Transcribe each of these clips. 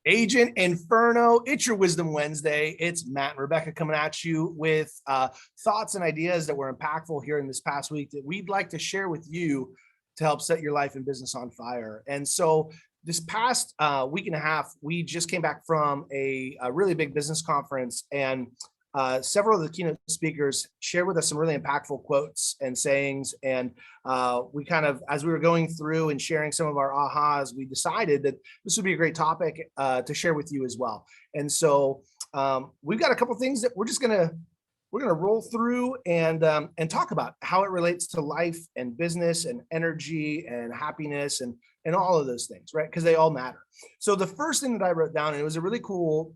Agent Inferno, it's your Wisdom Wednesday. It's Matt and Rebecca coming at you with thoughts and ideas that were impactful here in this past week that we'd like to share with you to help set your life and business on fire. And so this past week and a half, we just came back from a really big business conference, and several of the keynote speakers shared with us some really impactful quotes and sayings. And we kind of, as we were going through and sharing some of our ahas, we decided that this would be a great topic to share with you as well. And so we've got a couple of things that we're gonna roll through and talk about how it relates to life and business and energy and happiness and all of those things, right? Because they all matter. So the first thing that I wrote down, and it was a really cool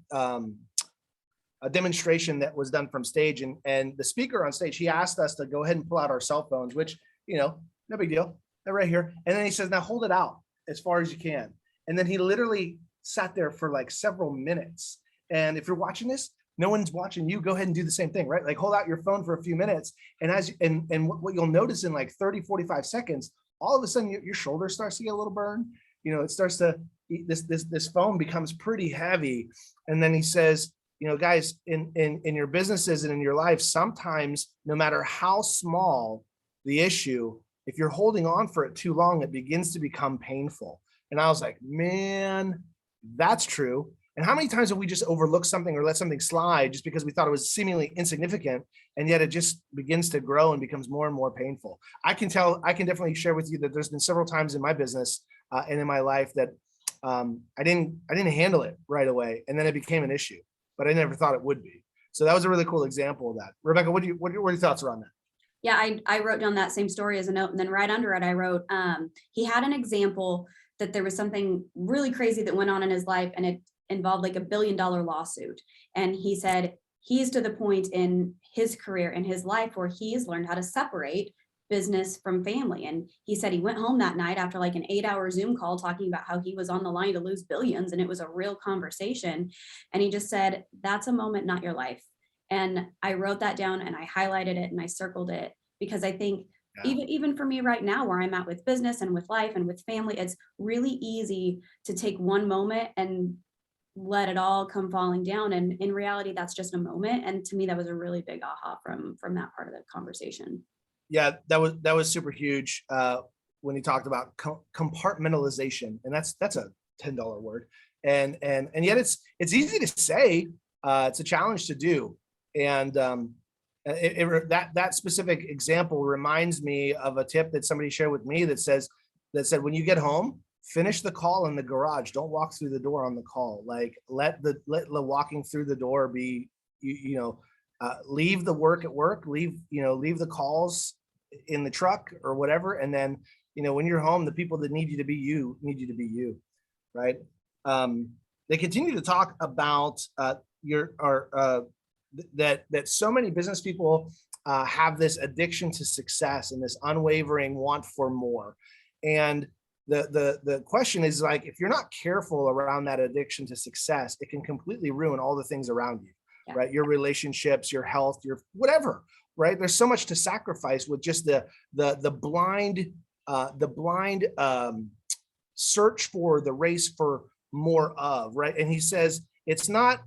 a demonstration that was done from stage, and the speaker on stage, he asked us to go ahead and pull out our cell phones, which, no big deal, they're right here. And then he says, now hold it out as far as you can. And then he literally sat there for like several minutes. And if you're watching this, no one's watching you, go ahead and do the same thing, right? Like hold out your phone for a few minutes. And what you'll notice in like 30, 45 seconds, all of a sudden your shoulder starts to get a little burn. It starts to, this phone becomes pretty heavy. And then he says, guys, in your businesses and in your life, sometimes no matter how small the issue, if you're holding on for it too long, it begins to become painful. And I was like, man, that's true. And how many times have we just overlooked something or let something slide just because we thought it was seemingly insignificant, and yet it just begins to grow and becomes more and more painful? I can definitely share with you that there's been several times in my business and in my life that I didn't handle it right away, and then it became an issue, but I never thought it would be. So that was a really cool example of that. Rebecca, what are your thoughts around that? Yeah, I wrote down that same story as a note, and then right under it, I wrote, he had an example that there was something really crazy that went on in his life, and it involved like $1 billion lawsuit. And he said he's to the point in his career, in his life, where he's learned how to separate business from family. And he said he went home that night after like an 8-hour Zoom call talking about how he was on the line to lose billions, and it was a real conversation. And he just said, that's a moment, not your life. And I wrote that down and I highlighted it and I circled it, because I think even for me right now, where I'm at with business and with life and with family, it's really easy to take one moment and let it all come falling down. And in reality, that's just a moment. And to me, that was a really big aha from that part of the conversation. Yeah, that was super huge when he talked about compartmentalization, and that's a $10 word, and yet it's easy to say. It's a challenge to do, and that specific example reminds me of a tip that somebody shared with me that said when you get home, finish the call in the garage. Don't walk through the door on the call. Like let the walking through the door be, leave the work at work, leave the calls in the truck or whatever. And then, when you're home, the people that need you to be you, right? They continue to talk about that so many business people have this addiction to success and this unwavering want for more. And the question is, like, if you're not careful around that addiction to success, it can completely ruin all the things around you, right? Your relationships, your health, your whatever, right? There's so much to sacrifice with just the blind search for the race for more of, right? And he says, it's not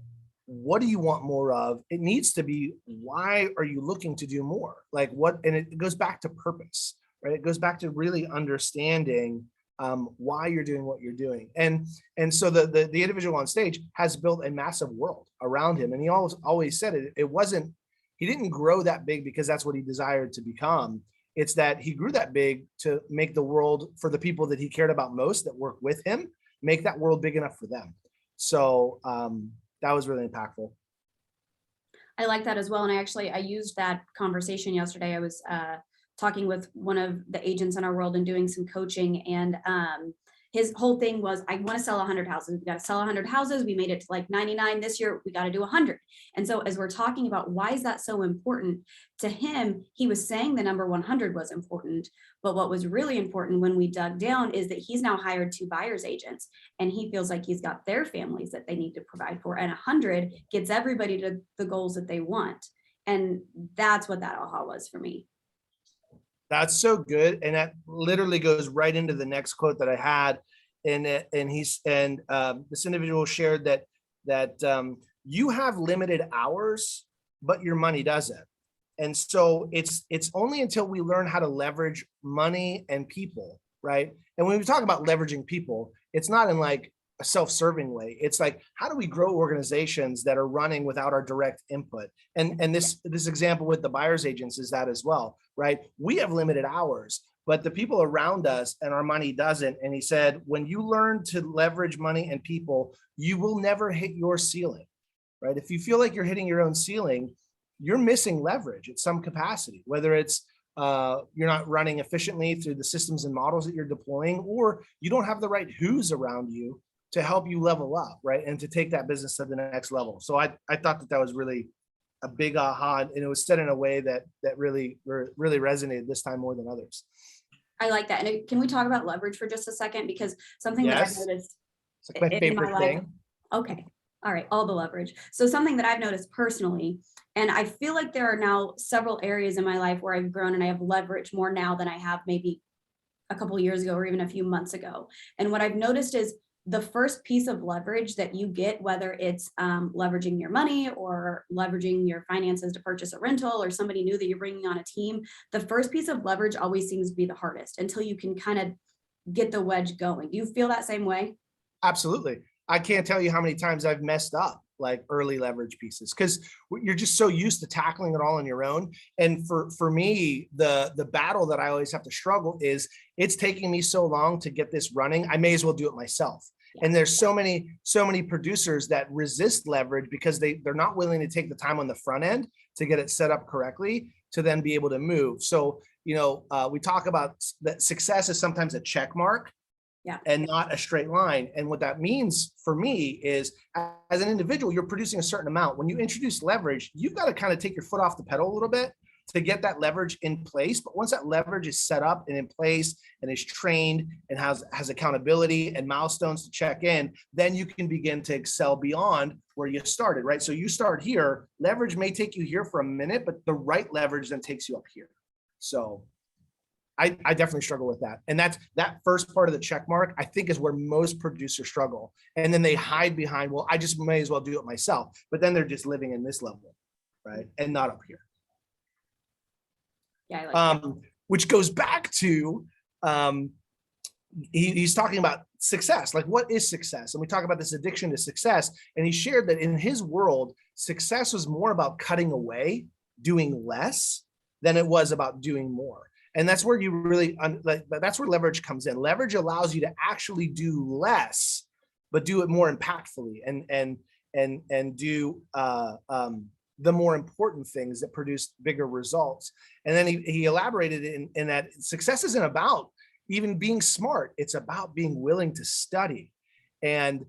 what do you want more of? It needs to be, why are you looking to do more? Like what? And it goes back to purpose, right? It goes back to really understanding why you're doing what you're doing. And so the individual on stage has built a massive world around him. And he always said he didn't grow that big because that's what he desired to become. It's that he grew that big to make the world, for the people that he cared about most that work with him, make that world big enough for them. So that was really impactful. I like that as well. And I used that conversation yesterday. I was talking with one of the agents in our world and doing some coaching, and his whole thing was, I want to sell 100 houses. We got to sell 100 houses. We made it to like 99 this year. We got to do 100. And so as we're talking about why is that so important to him, he was saying the number 100 was important. But what was really important when we dug down is that he's now hired 2 buyer's agents, and he feels like he's got their families that they need to provide for. And 100 gets everybody to the goals that they want. And that's what that aha was for me. That's so good. And that literally goes right into the next quote that I had. this individual shared that you have limited hours, but your money doesn't. And so it's only until we learn how to leverage money and people, right? And when we talk about leveraging people, it's not in like a self-serving way. It's like, how do we grow organizations that are running without our direct input? And this example with the buyer's agents is that as well, right? We have limited hours, but the people around us and our money doesn't. And he said, when you learn to leverage money and people, you will never hit your ceiling, right? If you feel like you're hitting your own ceiling, you're missing leverage at some capacity, whether it's you're not running efficiently through the systems and models that you're deploying, or you don't have the right who's around you to help you level up, right? And to take that business to the next level. So I thought that was really a big aha, and it was said in a way that really resonated this time more than others. I like that. And can we talk about leverage for just a second? Because something that I've noticed it's like my favorite thing. Okay. All right. All the leverage. So something that I've noticed personally, and I feel like there are now several areas in my life where I've grown and I have leverage more now than I have maybe a couple of years ago or even a few months ago. And what I've noticed is the first piece of leverage that you get, whether it's leveraging your money or leveraging your finances to purchase a rental or somebody new that you're bringing on a team, the first piece of leverage always seems to be the hardest until you can kind of get the wedge going. Do you feel that same way? Absolutely. I can't tell you how many times I've messed up like early leverage pieces because you're just so used to tackling it all on your own. And for me, the battle that I always have to struggle is it's taking me so long to get this running. I may as well do it myself. And there's so many producers that resist leverage because they're not willing to take the time on the front end to get it set up correctly to then be able to move. So, we talk about that success is sometimes a check mark. Yeah. And not a straight line. And what that means for me is as an individual, you're producing a certain amount. When you introduce leverage, you've got to kind of take your foot off the pedal a little bit to get that leverage in place. But once that leverage is set up and in place and is trained and has accountability and milestones to check in, then you can begin to excel beyond where you started, right? So you start here, leverage may take you here for a minute, but the right leverage then takes you up here. So I definitely struggle with that. And that first part of the check mark, I think is where most producers struggle. And then they hide behind, well, I just may as well do it myself. But then they're just living in this level, right? And not up here. Yeah, I like that. Which goes back to, he's talking about success. Like, what is success? And we talk about this addiction to success. And he shared that in his world, success was more about cutting away, doing less than it was about doing more. And that's where you really, that's where leverage comes in. Leverage allows you to actually do less, but do it more impactfully and do the more important things that produce bigger results. And then he elaborated in that success isn't about even being smart. It's about being willing to study. And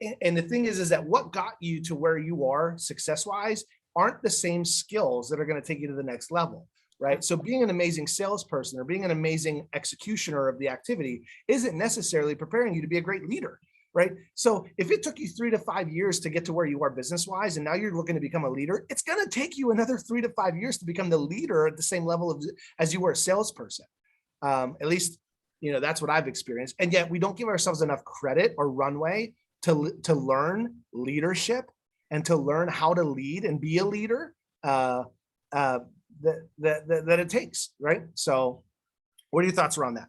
the thing is that what got you to where you are success-wise aren't the same skills that are going to take you to the next level. Right. So being an amazing salesperson or being an amazing executioner of the activity isn't necessarily preparing you to be a great leader. Right. So if it took you 3 to 5 years to get to where you are business wise, and now you're looking to become a leader, it's going to take you another 3 to 5 years to become the leader at the same level as you were a salesperson. At least, that's what I've experienced. And yet we don't give ourselves enough credit or runway to learn leadership and to learn how to lead and be a leader. That it takes, right? So what are your thoughts around that?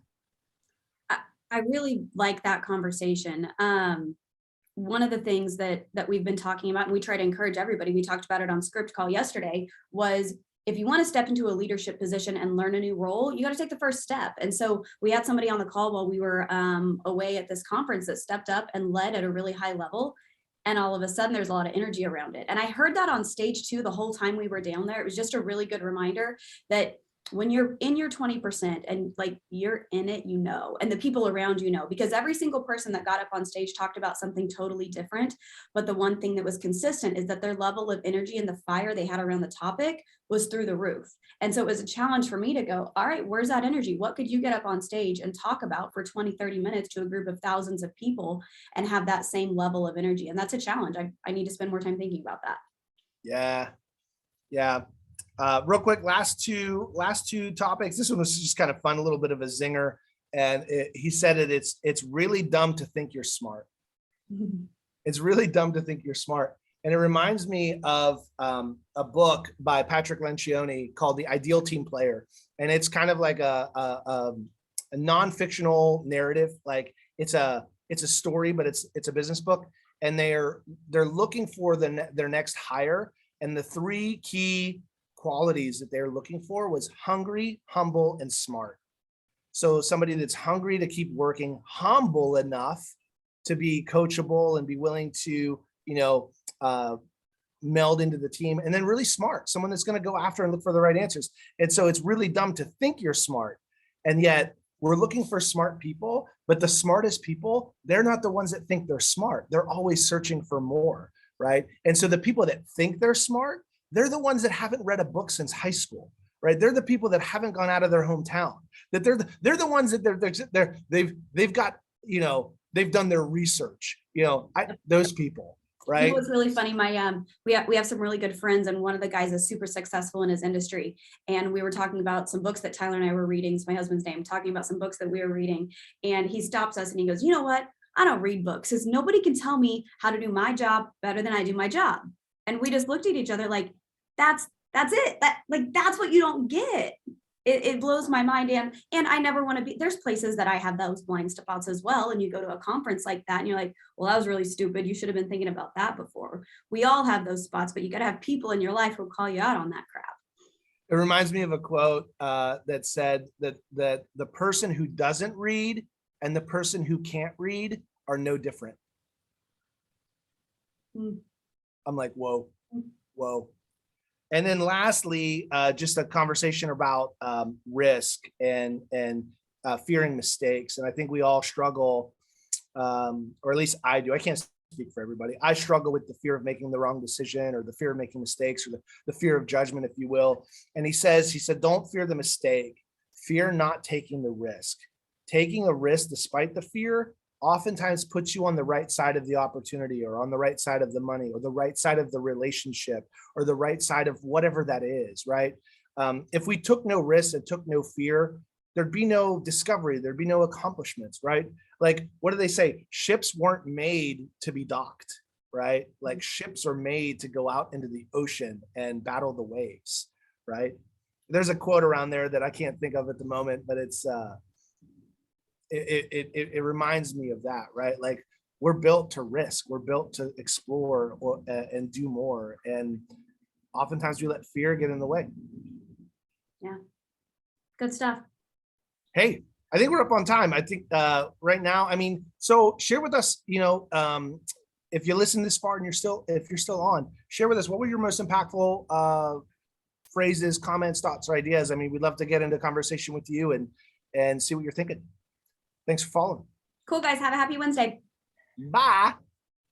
I really like that conversation. One of the things that we've been talking about, and we try to encourage everybody, we talked about it on Script Call yesterday, was if you want to step into a leadership position and learn a new role, you got to take the first step. And so we had somebody on the call while we were away at this conference that stepped up and led at a really high level. And all of a sudden there's a lot of energy around it. And I heard that on stage too, the whole time we were down there. It was just a really good reminder that when you're in your 20% and like you're in it, and the people around because every single person that got up on stage talked about something totally different. But the one thing that was consistent is that their level of energy and the fire they had around the topic was through the roof. And so it was a challenge for me to go, all right, where's that energy? What could you get up on stage and talk about for 20, 30 minutes to a group of thousands of people and have that same level of energy? And that's a challenge. I need to spend more time thinking about that. Yeah. Real quick, last two topics. This one was just kind of fun, a little bit of a zinger. and he said it's really dumb to think you're smart. It's really dumb to think you're smart. And it reminds me of a book by Patrick Lencioni called The Ideal Team Player. And it's kind of like a non-fictional narrative. Like it's a story, but it's a business book. And they're looking for their next hire. And the three key qualities that they're looking for was hungry, humble, and smart. So somebody that's hungry to keep working, humble enough to be coachable and be willing to, meld into the team, and then really smart, someone that's going to go after and look for the right answers. And so it's really dumb to think you're smart. And yet we're looking for smart people, but the smartest people, they're not the ones that think they're smart. They're always searching for more, right? And so the people that think they're smart, they're the ones that haven't read a book since high school, right? They're the people that haven't gone out of their hometown, that they're the ones that they've got, they've done their research, those people. Right. It was really funny. We have some really good friends, and one of the guys is super successful in his industry. And we were talking about some books that Tyler and I were reading. It's my husband's name, talking about some books that we were reading. And he stops us and he goes, "You know what? I don't read books because nobody can tell me how to do my job better than I do my job." And we just looked at each other like, that's it. That's what you don't get. It blows my mind. And I never want to be, there's places that I have those blind spots as well. And you go to a conference like that and you're like, well, that was really stupid. You should have been thinking about that before. We all have those spots, but you got to have people in your life who call you out on that crap. It reminds me of a quote that said that the person who doesn't read and the person who can't read are no different. I'm like, whoa. And then lastly, just a conversation about risk and fearing mistakes. And I think we all struggle, or at least I do. I can't speak for everybody. I struggle with the fear of making the wrong decision, or the fear of making mistakes, or the fear of judgment, if you will. And he said, don't fear the mistake. Fear not taking the risk. Taking a risk despite the fear oftentimes puts you on the right side of the opportunity, or on the right side of the money, or the right side of the relationship, or the right side of whatever that is, right? If we took no risks and took no fear, there'd be no discovery, there'd be no accomplishments, right? Like, what do they say? Ships weren't made to be docked, right? Like, ships are made to go out into the ocean and battle the waves, right? There's a quote around there that I can't think of at the moment, but it reminds me of that, right? Like, we're built to risk, we're built to explore and do more. And oftentimes we let fear get in the way. Yeah. Good stuff. Hey, I think we're up on time. I think right now, so share with us, if you listen this far and if you're still on, share with us, what were your most impactful phrases, comments, thoughts, or ideas? We'd love to get into conversation with you and see what you're thinking. Thanks for following. Cool, guys. Have a happy Wednesday. Bye.